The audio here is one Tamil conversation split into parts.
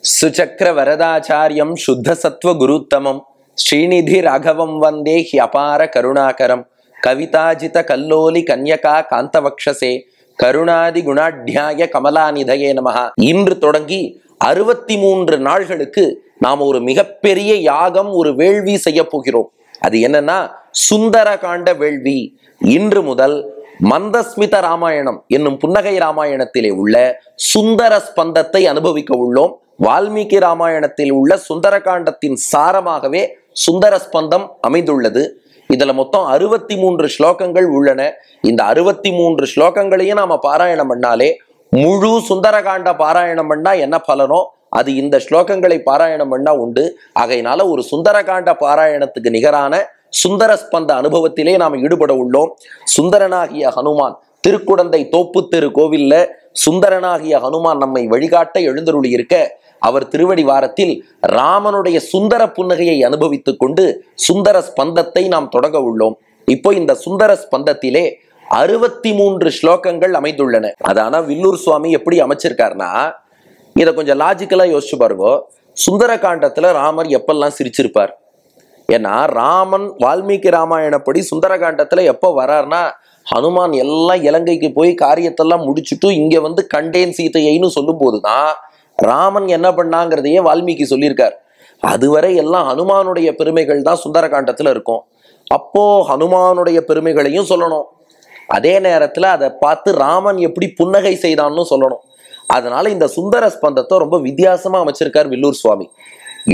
சுச்சக்கர வரதாச்சாரியம் சுத்த சத்வ குருத்தமம் ஸ்ரீநிதி ராகவம் வந்தே ஹியபார கருணாகரம் கவிதாஜித கல்லோலி கன்யகா காந்தவக்ஷசே கருணாதி குணாட்யாய கமலாநிதயே நமஹா. இன்று தொடங்கி 63 நாள்களுக்கு நாம் ஒரு மிகப்பெரிய யாகம், ஒரு வேள்வி செய்ய போகிறோம். அது என்னன்னா சுந்தர காண்ட வேள்வி. இன்று முதல் மந்தஸ்மித ராமாயணம் என்னும் புன்னகை ராமாயணத்திலே உள்ள சுந்தர ஸ்பந்தத்தை அனுபவிக்க உள்ளோம். வால்மீகி ராமாயணத்தில் உள்ள சுந்தர காண்டத்தின் சாரமாகவே சுந்தர ஸ்பந்தம் அமைந்துள்ளது. இதுல மொத்தம் 63 ஸ்லோகங்கள் உள்ளன. இந்த 63 ஸ்லோகங்களையும் நாம பாராயணம் பண்ணாலே முழு சுந்தரகாண்ட பாராயணம் பண்ணா என்ன பலனோ அது இந்த ஸ்லோகங்களை பாராயணம் பண்ணா உண்டு. ஆகையினால ஒரு சுந்தரகாண்ட பாராயணத்துக்கு நிகரான சுந்தர ஸ்பந்த அனுபவத்திலே நாம் ஈடுபட உள்ளோம். சுந்தரனாகிய ஹனுமான் திருக்குடந்தை தோப்பு தெரு கோவில்ல சுந்தரனாகிய ஹனுமான் நம்மை வழிகாட்ட எழுந்தருளி இருக்க, அவர் திருவடி வாரத்தில் ராமனுடைய சுந்தர புன்னகையை அனுபவித்துக் கொண்டு சுந்தர ஸ்பந்தத்தை நாம் தொடங்க உள்ளோம். இப்போ இந்த சுந்தர ஸ்பந்தத்திலே 63 ஸ்லோகங்கள் அமைந்துள்ளன. அதான வில்லூர் சுவாமி எப்படி அமைச்சிருக்காருன்னா, இதை கொஞ்சம் லாஜிக்கலா யோசிச்சு பாருங்க. சுந்தர காண்டத்துல ராமர் எப்பெல்லாம் சிரிச்சிருப்பார்? ஏன்னா ராமன் வால்மீகி ராமாயணப்படி சுந்தர காண்டத்துல எப்போ வரார்னா, ஹனுமான் எல்லாம் இலங்கைக்கு போய் காரியத்தெல்லாம் முடிச்சுட்டு இங்க வந்து கண்டேன் சீதையைன்னு சொல்லும் போதுதான் ராமன் என்ன பண்ணாங்கிறதையே வால்மீகி சொல்லியிருக்கார். அதுவரை எல்லாம் ஹனுமானுடைய பெருமைகள் தான் சுந்தர காண்டத்துல இருக்கும். அப்போ ஹனுமானுடைய பெருமைகளையும் சொல்லணும், அதே நேரத்துல அதை பார்த்து ராமன் எப்படி புன்னகை செய்தான்னு சொல்லணும். அதனால இந்த சுந்தர ஸ்பந்தத்தை ரொம்ப வித்தியாசமா அமைச்சிருக்கார் வில்லூர் சுவாமி.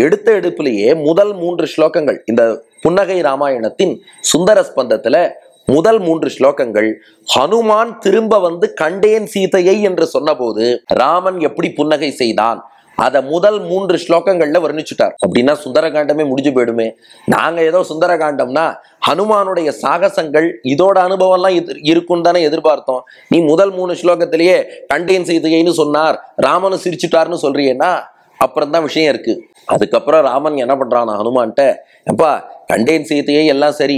எடுத்த எடுப்பிலேயே முதல் 3 ஸ்லோகங்கள் இந்த புன்னகை ராமாயணத்தின் சுந்தர ஸ்பந்தத்துல முதல் 3 ஸ்லோகங்கள் ஹனுமான் திரும்ப வந்து கண்டேன் சீதையை என்று சொன்ன போது ராமன் எப்படி புன்னகை செய்தான் அத முதல் 3 ஸ்லோகங்கள்ல வர்ணிச்சுட்டார். அப்படின்னா சுந்தரகாண்டமே முடிஞ்சு போயிடுமே. நாங்க ஏதோ சுந்தரகாண்டம்னா ஹனுமானுடைய சாகசங்கள் இதோட அனுபவம் எல்லாம் இருக்கும் தானே எதிர்பார்த்தோம். நீ முதல் 3 ஸ்லோகத்திலேயே கண்டேன் சீதையைன்னு சொன்னார், ராமனு சிரிச்சுட்டார்னு சொல்றியேன்னா அப்புறம் தான் விஷயம் இருக்கு. அதுக்கப்புறம் ராமன் என்ன பண்றான் ஹனுமான்ட்ட, எப்பா கண்டேன் சீதையை எல்லாம் சரி,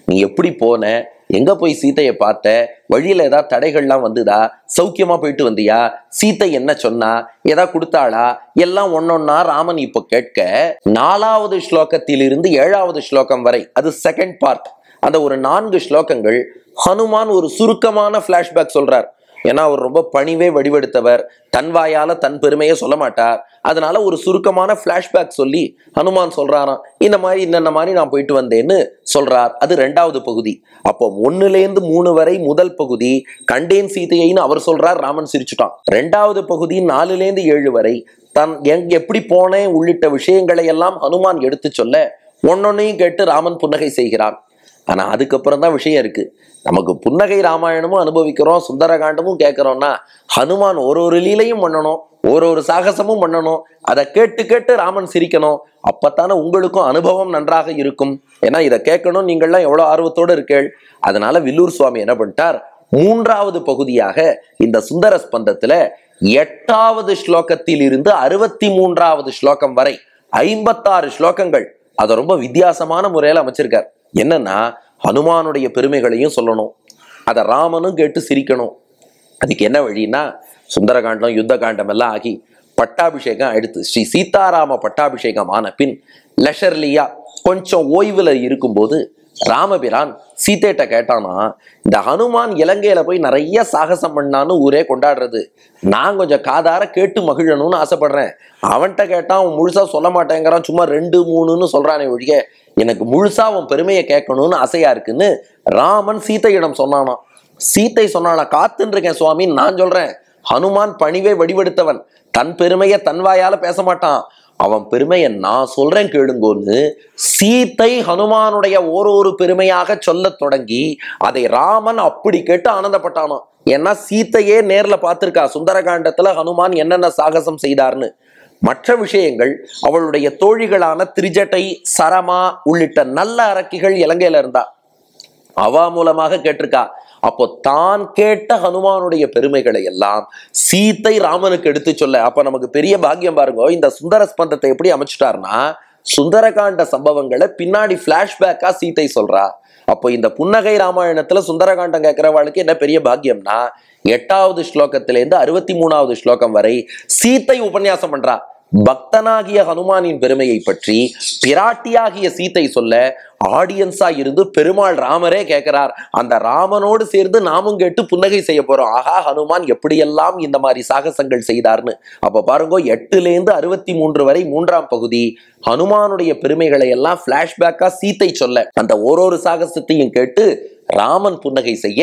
நீ எப்படி போன, எங்க போய் சீதையை பார்த்த, வழியில ஏதாவது தடைகள்லாம் வந்துதா, சௌக்கியமா போயிட்டு வந்தியா, சீத்தை என்ன சொன்னா, ஏதா கொடுத்தாளா, எல்லாம் ஒன்னொன்னா ராமன் இப்போ கேட்க 4வது ஸ்லோகத்திலிருந்து 7வது ஸ்லோகம் வரை, அது செகண்ட் பார்ட், அந்த ஒரு 4 ஸ்லோகங்கள் ஹனுமான் ஒரு சுருக்கமான பிளாஷ்பேக் சொல்றார். ஏன்னா அவர் ரொம்ப பணிவே வடிவெடுத்தவர், தன் வாயால தன் பெருமையை சொல்ல மாட்டார். அதனால ஒரு சுருக்கமான பிளாஷ்பேக் சொல்லி ஹனுமான் சொல்றாராம், இந்த மாதிரி இன்னென்ன மாதிரி நான் போயிட்டு வந்தேன்னு சொல்றார். அது 2வது பகுதி. அப்போ 1லேருந்து 3 வரை முதல் பகுதி கண்டேன் சீதையைன்னு அவர் சொல்றார், ராமன் சிரிச்சுட்டான். 2வது பகுதி 4லேருந்து 7 வரை தன் எப்படி போனேன் உள்ளிட்ட விஷயங்களை எல்லாம் ஹனுமான் எடுத்து சொல்ல ஒன்னொன்னையும் கேட்டு ராமன் புன்னகை செய்கிறான். ஆனா அதுக்கப்புறம் தான் விஷயம் இருக்கு. நமக்கு புன்னகை ராமாயணமும் அனுபவிக்கிறோம், சுந்தரகாண்டமும் கேட்கிறோம்னா ஹனுமான் ஒரு லீலையும் பண்ணணும், ஒரு சாகசமும் பண்ணணும். அதை கேட்டு கேட்டு ராமன் சிரிக்கணும். அப்பத்தானே உங்களுக்கும் அனுபவம் நன்றாக இருக்கும். ஏன்னா இதை கேட்கணும் நீங்கள்லாம் எவ்வளவு ஆர்வத்தோடு இருக்கீள். அதனால வில்லூர் சுவாமி என்ன பண்ணிட்டார், 3வது பகுதியாக இந்த சுந்தர ஸ்பந்தத்துல 8வது ஸ்லோகத்தில் இருந்து 63வது ஸ்லோகம் வரை 56 ஸ்லோகங்கள் அதை ரொம்ப வித்தியாசமான முறையில அமைச்சிருக்கார். என்னன்னா ஹனுமானுடைய பெருமைகளையும் சொல்லணும், அதை ராமனும் கேட்டு சிரிக்கணும். அதுக்கு என்ன வழின்னா, சுந்தரகாண்டம் யுத்த காண்டம் எல்லாம் ஆகி பட்டாபிஷேகம் எடுத்து ஸ்ரீ சீதாராம பட்டாபிஷேகம் ஆன பின் லெஷர்லியா கொஞ்சம் ஓய்வுல இருக்கும்போது ராமபிரான் சீதைட்ட கேட்டானா, இந்த ஹனுமான் இலங்கையில போய் நிறைய சாகசம் பண்ணான்னு ஊரே கொண்டாடுறது, நான் கொஞ்சம் காதார கேட்டு மகிழணும்னு ஆசைப்படுறேன். அவன்கிட்ட கேட்டா அவன் முழுசா சொல்ல மாட்டேங்கிறான், சும்மா 2 3ன்னு சொல்றானே ஒழிய எனக்கு முழுசா அவன் பெருமையை கேட்கணும்னு ஆசையா இருக்குன்னு ராமன் சீதையிடம் சொன்னானா. சீத்தை சொன்னானா, காத்துன்னு இருக்கேன் சுவாமி, நான் சொல்றேன், ஹனுமான் பணிவை வடிவெடுத்தவன், தன் பெருமையை தன் வாயால பேச மாட்டான், அவன் பெருமையை நான் சொல்றேன் கேளுங்கோன்னு சீத்தை ஹனுமானுடைய ஒரு பெருமையாக சொல்ல தொடங்கி அதை ராமன் அப்படி கேட்டு ஆனந்தப்பட்டானோ. ஏன்னா சீத்தையே நேர்ல பார்த்திருக்கா சுந்தரகாண்டத்துல ஹனுமான் என்னென்ன சாகசம் செய்தார்னு. மற்ற விஷயங்கள் அவளுடைய தோழிகளான திரிஜட்டை, சரமா உள்ளிட்ட நல்ல அரக்கிகள் இலங்கையில இருந்தா அவா மூலமாக கேட்டிருக்கா. அப்போ தான் கேட்ட ஹனுமானுடைய பெருமைகளை எல்லாம் சீத்தை ராமனுக்கு எடுத்து சொல்ல, அப்ப நமக்கு பெரிய பாக்கியம் பாருங்க. இந்த சுந்தர ஸ்பந்தத்தை எப்படி அமைச்சுட்டார்னா, சுந்தரகாண்ட சம்பவங்களை பின்னாடி பிளாஷ்பேக்கா சீத்தை சொல்றா. அப்போ இந்த புன்னகை ராமாயணத்துல சுந்தரகாண்டம் கேட்கிறவாளுக்கு என்ன பெரிய பாக்கியம்னா, 8வது ஸ்லோகத்திலேருந்து 63வது ஸ்லோகம் வரை சீத்தை உபன்யாசம் பண்றா. பக்தனாகிய ஹனுமானின் பெருமையை பற்றி பிராட்டியாகிய சீத்தை சொல்ல ஆடியன்ஸா இருந்து பெருமாள் ராமரே கேட்கிறார். அந்த ராமனோடு சேர்ந்து நாமும் கேட்டு புன்னகை செய்ய போறோம். ஆஹா, ஹனுமான் எப்படியெல்லாம் இந்த மாதிரி சாகசங்கள் செய்தார்னு. அப்ப பாருங்க, 8லேருந்து 63 வரை 3ஆம் பகுதி ஹனுமானுடைய பெருமைகளை எல்லாம் பிளாஷ்பேக்கா சீத்தை சொல்ல, அந்த ஒரு சாகசத்தையும் கேட்டு ராமன் புன்னகை செய்ய,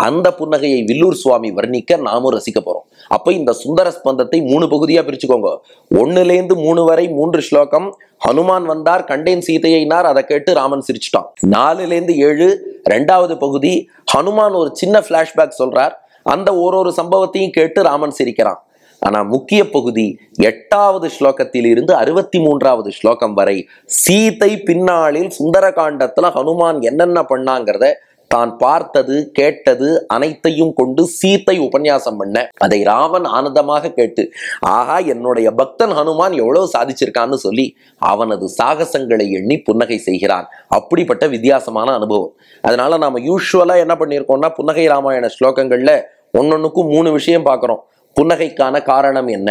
அந்த புன்னகையை வில்லூர் சுவாமி வர்ணிக்க நாமும் ரசிக்க போறோம். அப்ப இந்த சுந்தர ஸ்பந்தத்தை 3 பகுதியா பிரிச்சுக்கோங்க. 1லேருந்து 3 வரை 3 ஸ்லோகம் ஹனுமான் வந்தார், கண்டேன் சீதையினார், அதை கேட்டு ராமன் சிரிச்சுட்டான். 4லேருந்து 7 2வது பகுதி ஹனுமான் ஒரு சின்ன பிளாஷ்பேக் சொல்றார், அந்த ஒரு சம்பவத்தையும் கேட்டு ராமன் சிரிக்கிறான். ஆனா முக்கிய பகுதி 8வது ஸ்லோகத்தில் இருந்து 63வது ஸ்லோகம் வரை சீதை பின்னாளில் சுந்தர காண்டத்துல ஹனுமான் என்னென்ன பண்ணாங்கிறத, தான் பார்த்தது கேட்டது அனைத்தையும் கொண்டு சீத்தை உபன்யாசம் பண்ண, அதை ராமன் ஆனந்தமாக கேட்டு, ஆஹா, என்னுடைய பக்தன் ஹனுமான் எவ்வளவு சாதிச்சிருக்கான்னு சொல்லி அவனது சாகசங்களை எண்ணி புன்னகை செய்கிறான். அப்படிப்பட்ட வித்தியாசமான அனுபவம். அதனால நாம யூஸ்வலா என்ன பண்ணியிருக்கோம்னா, புன்னகை ராமாயண ஸ்லோகங்கள்ல ஒன்னொன்னுக்கும் 3 விஷயம் பார்க்கிறோம். புன்னகைக்கான காரணம் என்ன,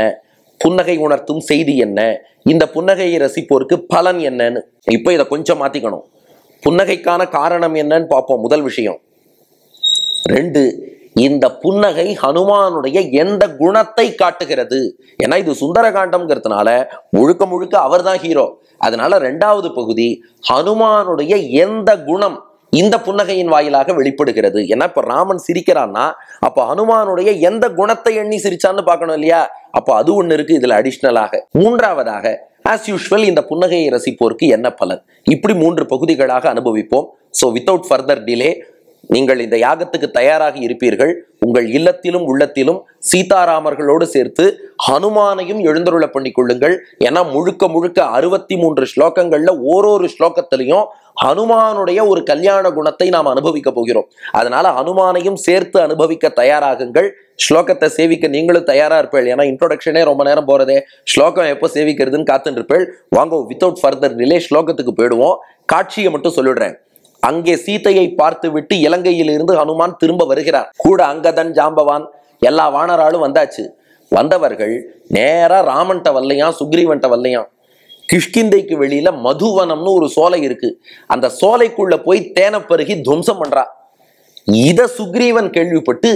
புன்னகை உணர்த்தும் செய்தி என்ன, இந்த புன்னகையை ரசிப்போருக்கு பலன் என்னன்னு. இப்ப இதை கொஞ்சம் மாத்திக்கணும். புன்னகைக்கான காரணம் என்னன்னு பார்ப்போம். முதல் விஷயம். 2, இந்த புன்னகை ஹனுமானுடைய எந்த குணத்தை காட்டுகிறது. ஏன்னா இது சுந்தர காண்டம்ங்கிறதுனால முழுக்க முழுக்க அவர் தான் ஹீரோ. அதனால 2வது பகுதி ஹனுமானுடைய எந்த குணம் இந்த புன்னகையின் வாயிலாக வெளிப்படுகிறது. ஏன்னா இப்ப ராமன் சிரிக்கிறான்னா அப்ப ஹனுமானுடைய எந்த குணத்தை எண்ணி சிரிச்சான்னு பார்க்கணும் இல்லையா? அப்ப அது ஒண்ணு இருக்கு இதுல அடிஷ்னலாக. 3வதாக ஆஸ் யூஷுவல் இந்த புன்னகையை ரசிப்போருக்கு என்ன பலன், இப்படி 3 பகுதிகளாக அனுபவிப்போம். ஸோ வித்தவுட் ஃபர்தர் டிலே நீங்கள் இந்த யாகத்துக்கு தயாராகி இருப்பீர்கள். உங்கள் இல்லத்திலும் உள்ளத்திலும் சீதாராமர்களோடு சேர்த்து ஹனுமானையும் எழுந்தருள பண்ணி கொள்ளுங்கள். ஏன்னா முழுக்க முழுக்க 63 ஸ்லோகங்கள்ல ஒரு ஸ்லோகத்திலையும் ஹனுமானுடைய ஒரு கல்யாண குணத்தை நாம் அனுபவிக்க போகிறோம். அதனால ஹனுமானையும் சேர்த்து அனுபவிக்க தயாராகுங்கள். ஸ்லோகத்தை சேவிக்க நீங்களும் தயாரா இருப்பேள். ஏன்னா இன்ட்ரோடக்ஷனே ரொம்ப நேரம் போறதே, ஸ்லோகம் எப்போ சேவிக்கிறதுன்னு காத்துட்டு இருப்பேள். வாங்க வித்தவுட் ஃபர்தர் டிலே ஸ்லோகத்துக்கு போயிடுவோம். காட்சியை மட்டும் சொல்லிடுறேன். அங்கே சீதையை பார்த்து விட்டு இலங்கையில் இருந்து ஹனுமான் திரும்ப வருகிறார். கூட அங்கதன், ஜாம்பவான் எல்லா வானராலும் வந்தாச்சு. வந்தவர்கள் நேரா ராமன்ட்ட வல்லையாம், சுக்ரீவன்ட்ட வல்லையாம். கிஷ்கிந்தைக்கு வெளியில மதுவனம்னு ஒரு சோலை இருக்கு. அந்த சோலைக்குள்ள போய் தேனை பருகி துவம்சம் பண்றா. இத சுக்ரீவன் கேள்விப்பட்டு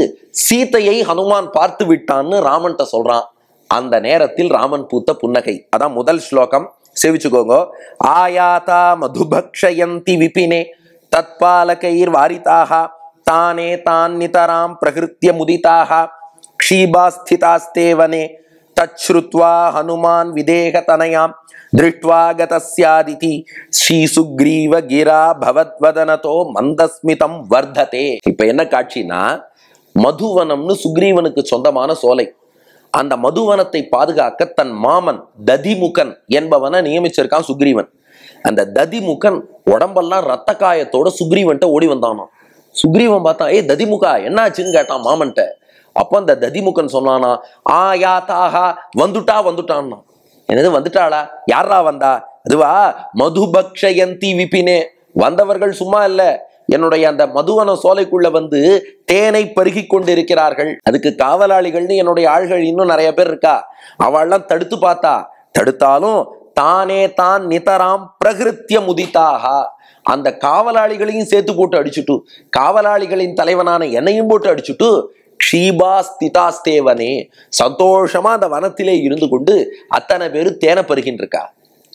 சீதையை ஹனுமான் பார்த்து விட்டான்னு ராமன்ட்ட சொல்றான். அந்த நேரத்தில் ராமன் பூத்த புன்னகை. அதான் முதல் ஸ்லோகம், சேவிச்சுக்கோங்க. ஆயாதா மதுபக்ஷயந்தி விபினே தத்பாலகைர் வாரிதாக தானே தான் நிதராம் பிரகிருத்ய முதிதாக க்ஷீபாஸ்திதாஸ்தேவனே தச்ருத்வா ஹனுமான் விதேக தனயாம் திருஷ்ட்வா கதஸ்யாதிதி ஸ்ரீ சுக்ரீவ கிரா பவத்வதனதோ மந்தஸ்மிதம் வர்ததே. இப்ப என்ன காட்சினா, மதுவனம்னு சுக்ரீவனுக்கு சொந்தமான சோலை. அந்த மதுவனத்தை பாதுகாக்க தன் மாமன் ததிமுகன் என்பவனை நியமிச்சிருக்கான் சுக்ரீவன். அந்த ததிமுகன் உடம்பெல்லாம் ரத்த காயத்தோட சுக்ரீவன்ட்ட ஓடி வந்தானாம். சுக்ரீவன் பார்த்தா, ஏ ததிமுகா என்னாச்சுன்னு கேட்டான் மாமன்ட்ட. அப்ப அந்த ததிமுகன் சொன்னானா, ஆயாதாக வந்துட்டான்னா. என்னது வந்துட்டாளா? யாரா வந்தா? அதுவா மதுபக்ஷயந்தி விபினே. வந்தவர்கள் சும்மா இல்ல, என்னுடைய அந்த மதுவன சோலைக்குள்ள வந்து தேனை பருகி கொண்டு இருக்கிறார்கள். அதுக்கு காவலாளிகள்னு என்னுடைய ஆள்கள் இன்னும் நிறைய பேர் இருக்கா. அவள்லாம் தடுத்து பார்த்தா, தடுத்தாலும் தானே தான் நிதராம் பிரகிருத்திய முதிதாக, அந்த காவலாளிகளையும் சேர்த்து போட்டு அடிச்சுட்டு, காவலாளிகளின் தலைவனான என்னையும் போட்டு அடிச்சுட்டு க்ஷீபாஸ்திதாஸ்தேவனே சந்தோஷமா அந்த வனத்திலே இருந்து கொண்டு அத்தனை பேரு தேனை பருகின்னு இருக்கா.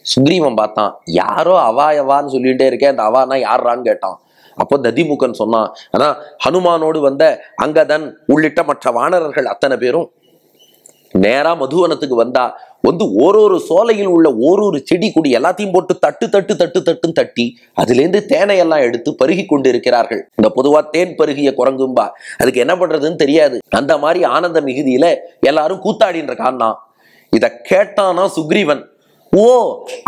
சுக்ரீவன் பார்த்தான், யாரோ அவாயவான்னு சொல்லிட்டே இருக்கேன், அந்த அவானா யாரான்னு கேட்டான். அப்போ ததிமுகன் சொன்னான், அதான் ஹனுமானோடு வந்த அங்கதன் உள்ளிட்ட மற்ற வானரர்கள் அத்தனை பேரும் நேரா மதுவனத்துக்கு வந்தா வந்து ஒரு சோலையில் உள்ள ஒரு செடி கொடி எல்லாத்தையும் போட்டு தட்டுன்னு தட்டி அதுலேருந்து தேனையெல்லாம் எடுத்து பருகி கொண்டு இருக்கிறார்கள். இந்த பொதுவா தேன் பருகிய குரங்கும்பா, அதுக்கு என்ன பண்றதுன்னு தெரியாது. அந்த மாதிரி ஆனந்த மிகுதியில எல்லாரும் கூத்தாடின்ற காரணம். இத கேட்டானா சுக்ரீவன், ஓ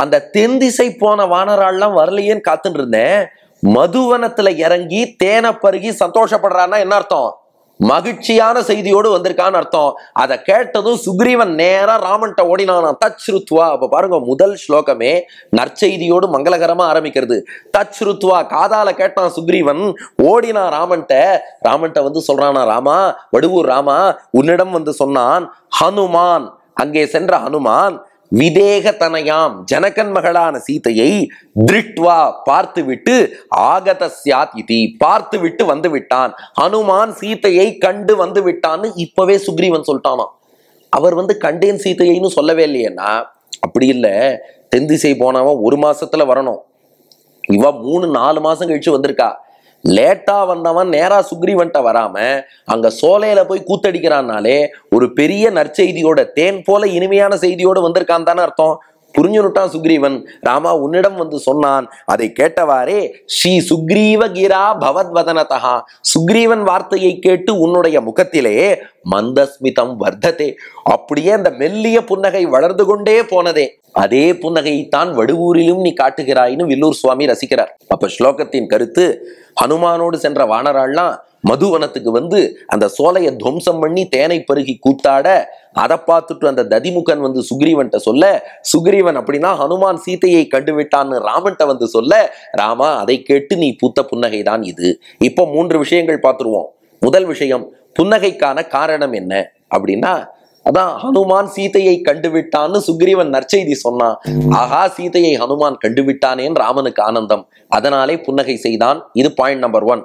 அந்த தென் திசை போன வானராள்லாம் வரலையேன்னு காத்துட்டு இருந்தேன், மதுவனத்துல இறங்கி தேனை பருகி சந்தோஷப்படுறான்னா என்ன அர்த்தம்? மகிழ்ச்சியான செய்தியோடு வந்திருக்கான்னு அர்த்தம். அதை கேட்டதும் சுக்ரீவன் நேரா ராமன்ட்ட ஓடினானா. தச்ருத்வா. அப்ப பாருங்க, முதல் ஸ்லோகமே நற்செய்தியோடு மங்களகரமா ஆரம்பிக்கிறது. தச்ருத்வா, காதால கேட்டான் சுக்ரீவன், ஓடினா ராமன்ட்ட வந்து சொல்றானா, ராமா வடுவூர் ராமா, உன்னிடம் வந்து சொன்னான் ஹனுமான், அங்கே சென்ற ஹனுமான் விதேகதனயாம் ஜனகன் மகளான சீதையை திருட்வா பார்த்து விட்டு ஆகத சியாத் இதி பார்த்து விட்டு வந்து விட்டான். ஹனுமான் சீதையை கண்டு வந்து விட்டான்னு இப்பவே சுக்ரீவன் சொல்லிட்டானா. அவர் கண்டேன் சீதையைன்னு சொல்லவே இல்லையேன்னா, அப்படி இல்லை, தென் திசை போனவன் 1 மாசத்துல வரணும், இவ 3-4 மாசம் கழிச்சு வந்திருக்கா. லேட்டா வந்தவன் நேரா சுக்ரீவன்ட்ட வராம அங்க சோலையில போய் கூத்தடிக்கிறான்னாலே ஒரு பெரிய நற்செய்தியோட, தேன் போல இனிமையான செய்தியோட வந்திருக்கான் தானே அர்த்தம். புரிஞ்சுனுட்டான் சுக்ரீவன். ராமா உன்னிடம் சொன்னான். அதை கேட்டவாறே ஸ்ரீ சுக்ரீவ கிரா பவத்வதனதா, சுக்ரீவன் வார்த்தையை கேட்டு உன்னுடைய முகத்திலே மந்தஸ்மிதம் வர்த்ததே, அப்படியே அந்த மெல்லிய புன்னகை வளர்ந்து கொண்டே போனதே. அதே புன்னகையைத்தான் வடுவூரிலும் நீ காட்டுகிறாயின்னு வில்லூர் சுவாமி ரசிக்கிறார். அப்ப ஸ்லோகத்தின் கருத்து, ஹனுமானோடு சென்ற வானராள்லாம் மதுவனத்துக்கு அந்த சோலையை துவம்சம் பண்ணி தேனை பருகி கூத்தாட, அதை பார்த்துட்டு அந்த ததிமுகன் சுக்ரீவன்ட்ட சொல்ல, சுக்ரீவன் அப்படின்னா ஹனுமான் சீதையை கண்டுவிட்டான்னு ராமன்ட்ட சொல்ல, ராமா அதை கேட்டு நீ பூத்த புன்னகை தான் இது. இப்போ 3 விஷயங்கள் பார்த்துருவோம். முதல் விஷயம், புன்னகைக்கான காரணம் என்ன அப்படின்னா, அதான் ஹனுமான் சீதையை கண்டுவிட்டான்னு சுக்ரீவன் நற்செய்தி சொன்னான். ஆஹா, சீதையை ஹனுமான் கண்டுவிட்டானேன்னு ராமனுக்கு ஆனந்தம், அதனாலே புன்னகை செய்தான். இது பாயிண்ட் நம்பர் 1.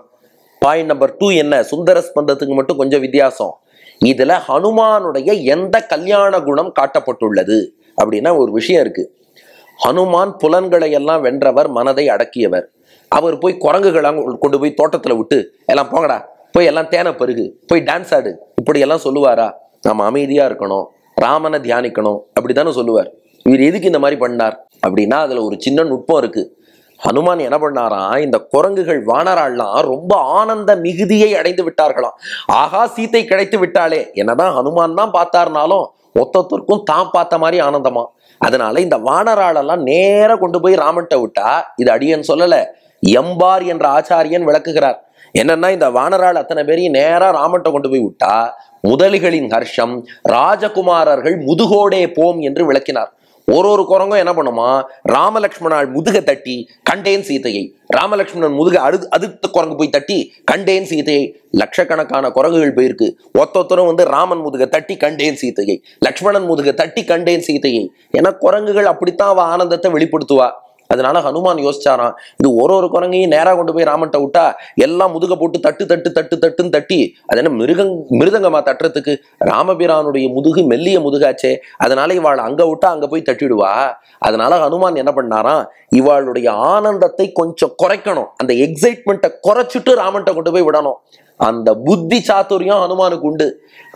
பாயிண்ட் நம்பர் 2 என்ன, சுந்தர ஸ்பந்தத்துக்கு மட்டும் கொஞ்சம் வித்தியாசம். இதுல ஹனுமானுடைய எந்த கல்யாண குணம் காட்டப்பட்டுள்ளது அப்படின்னா ஒரு விஷயம் இருக்கு. ஹனுமான் புலன்களை எல்லாம் வென்றவர், மனதை அடக்கியவர். அவர் போய் குரங்குகளாம் கொண்டு போய் தோட்டத்துல விட்டு, எல்லாம் போங்கடா போய் எல்லாம் தேனை பருகு, போய் டான்ஸ் ஆடு, இப்படி எல்லாம் சொல்லுவாரா? நம்ம அமைதியா இருக்கணும், ராமனை தியானிக்கணும், அப்படித்தானே சொல்லுவார். இவர் எதுக்கு இந்த மாதிரி பண்ணார் அப்படின்னா அதுல ஒரு சின்ன நுட்பம் இருக்கு. ஹனுமான் என்ன பண்ணாராம், இந்த குரங்குகள் வானராள்லாம் ரொம்ப ஆனந்த மிகுதியை அடைந்து விட்டார்களாம். ஆகா, சீத்தை கிடைத்து விட்டாளே. என்னதான் ஹனுமான் தான் பார்த்தாருனாலும் ஒத்தொத்தருக்கும் தான் பார்த்த மாதிரி ஆனந்தமா. அதனால இந்த வானராளெல்லாம் நேர கொண்டு போய் ராமன்ட்ட விட்டா, இது அடியன் சொல்லல, எம்பார் என்ற ஆச்சாரியன் விளக்குகிறார். என்னன்னா, இந்த வானராள் அத்தனை பேரையும் நேரா ராமன்ட்ட கொண்டு போய் விட்டா முதலிகளின் ஹர்ஷம், ராஜகுமாரர்கள் முதுகோடே போம் என்று விளக்கினார். ஒரு குரங்கும் என்ன பண்ணுமா, ராமலக்ஷ்மணால் முதுக தட்டி கண்டேன் சீதையை, ராமலக்ஷ்மணன் முதுக அடுத்த குரங்கு போய் தட்டி கண்டேன் சீதையை. லட்சக்கணக்கான குரங்குகள் போயிருக்கு. ஒத்தொத்தரும் ராமன் முதுக தட்டி கண்டேன் சீதையை, லக்ஷ்மணன் முதுக தட்டி கண்டேன் சீதையை. ஏன்னா குரங்குகள் அப்படித்தான் அவ ஆனந்தத்தை வெளிப்படுத்துவா. அதனால ஹனுமான் யோசிச்சாராம், இது ஒரு குரங்கையும் நேரா கொண்டு போய் ராமன்ட்ட விட்டா எல்லாம் முதுக போட்டு தட்டுன்னு தட்டி, அது என்ன மிருதங்கமா தட்டுறதுக்கு? ராமபிரானுடைய முதுகு மெல்லிய முதுகாச்சே, அதனால இவாள் அங்க விட்டா அங்க போய் தட்டிடுவா. அதனால ஹனுமான் என்ன பண்ணாராம், இவாளுடைய ஆனந்தத்தை கொஞ்சம் குறைக்கணும், அந்த எக்ஸைட்மெண்ட்டை குறைச்சிட்டு ராமன்ட்ட கொண்டு போய் விடணும். அந்த புத்தி சாத்துரியம் ஹனுமானுக்கு உண்டு.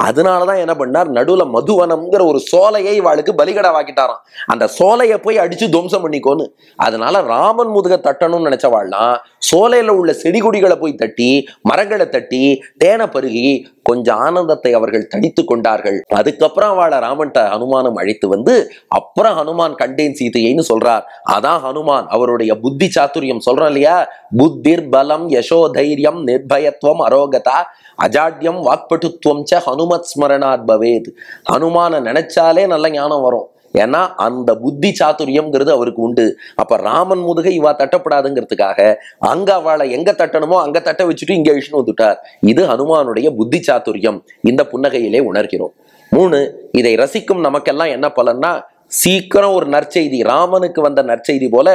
அதனாலதான் என்ன பண்ணார், நடுவுல மதுவனம்ங்கிற ஒரு சோலையை இவாளுக்கு பலிகடா வாக்கிட்டாராம். அந்த சோலையை போய் அடிச்சு துவம்சம் பண்ணிக்கோன்னு. அதனால ராமன் முதுக தட்டணும்னு நினைச்சவாள்னா சோலையில உள்ள செடி கொடிகளை போய் தட்டி, மரங்களை தட்டி, தேனை பருகி கொஞ்சம் ஆனந்தத்தை அவர்கள் தடித்து கொண்டார்கள். அதுக்கப்புறம் அவளை ராமன்ட்ட ஹனுமானும் அழைத்து அப்புறம் ஹனுமான் கண்டேன் சீதையைன்னு சொல்றார். அதான் ஹனுமான் அவருடைய புத்தி சாத்துரியம் சொல்றோம் இல்லையா, புத்திர் பலம் யசோ தைரியம் நிர்பயத்துவம் அரோகதா அஜாட்யம் வாக்பட்டுத்துவம் ச ஹனுமத் ஸ்மரணாத் பவேத். ஹனுமான நினைச்சாலே நல்ல ஞானம் வரும். ஏன்னா அந்த புத்தி சாத்துரியம்ங்கிறது அவருக்கு உண்டு. அப்ப ராமன் முதுகை இவா தட்டப்படாதுங்கிறதுக்காக அங்க அவளை எங்க தட்டணுமோ அங்க தட்ட வச்சுட்டு இங்க விஷ்ணு வந்துட்டார். இது ஹனுமானுடைய புத்தி சாத்துரியம், இந்த புன்னகையிலே உணர்கிறோம். 3, இதை ரசிக்கும் நமக்கெல்லாம் என்ன பலன்னா, சீக்கிரம் ஒரு நற்செய்தி, ராமனுக்கு வந்த நற்செய்தி போல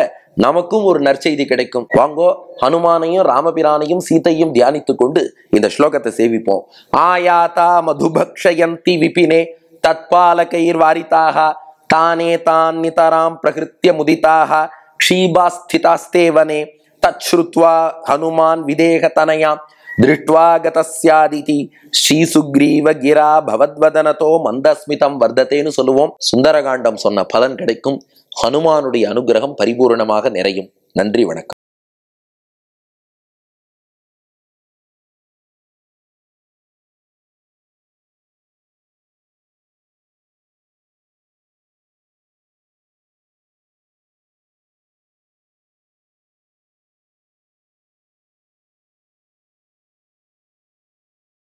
நமக்கும் ஒரு நற்செய்தி கிடைக்கும். வாங்கோ, ஹனுமானையும் ராமபிரானையும் சீத்தையும் தியானித்து கொண்டு இந்த ஸ்லோகத்தை சேவிப்போம். ஆயாதா மதுபக்ஷயந்தி விபினே தத்பாலகைர் வாரிதாக தானே தான் நிதராம் பிரகிருத்திய முதிதாக க்ஷீபாஸ்திதாஸ்தேவனே தச்ருத்வா ஹனுமான் விதேகதனயாம் திருஷ்ட்வா கதஸ்யாதிதி ஸ்ரீ சுக்ரீவ கிரா பவத்வதனதோ மந்தஸ்மிதம் வர்த்ததேன்னு சொல்லுவோம். சுந்தரகாண்டம் சொன்ன பலன் கிடைக்கும். ஹனுமானுடைய அனுகிரகம் பரிபூர்ணமாக நிறையும். நன்றி, வணக்கம்.